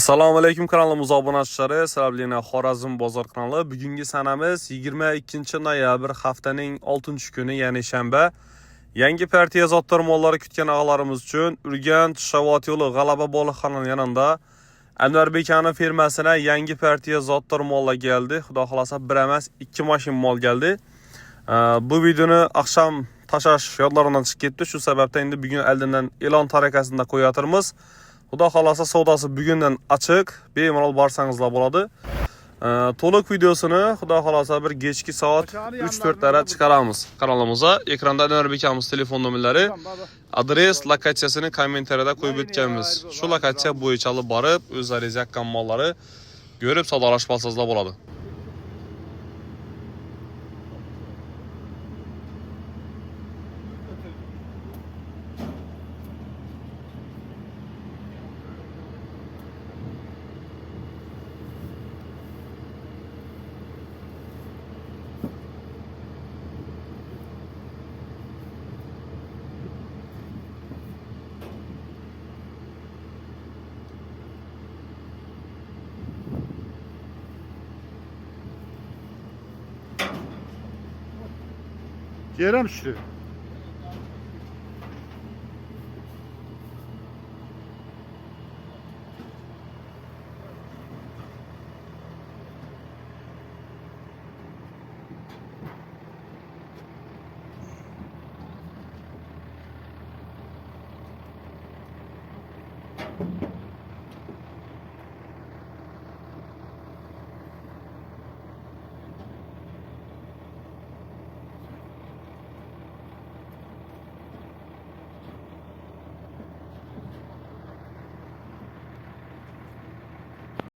Assalomu alaykum kanalimiz obunachilari, Sabirlina Xorazm bozor kanali. Bugungi sanamiz 22-noyabr haftaning 6-kuni, ya'ni shanba. Yangi partiya zotlar mollari kutgan og'alarimiz uchun Urganch Shavot yo'li G'alaba bog'xonaning yonida Anvarbek aka firmasina yangi partiya zotlar mollar geldi. Xudo xolasa bir emas 2 mashin mol geldi. Bu videoni akşam tashlash yodlarimdan chiqib ketdi. Shu sababdan endi bugun oldindan e'lon tarakasida qo'yatimiz. Xudo xolasa savdosi bugundan ochiq, bemalol borsangizlar bo'ladi. To'liq videosini xudo xolasa bir kechki soat 3-4 dara chiqaramiz. Kanalimizga ekranda Anvarbek akamiz telefon nomerlari, adres, lokatsiyasini kommentariyada qo'yib o'tganmiz. Shu lokatsiya bo'yicha olib borib, o'zlaringiz yaqqan mollari ko'rib savdolashib olsangizlar bo'ladi. Yerim şu.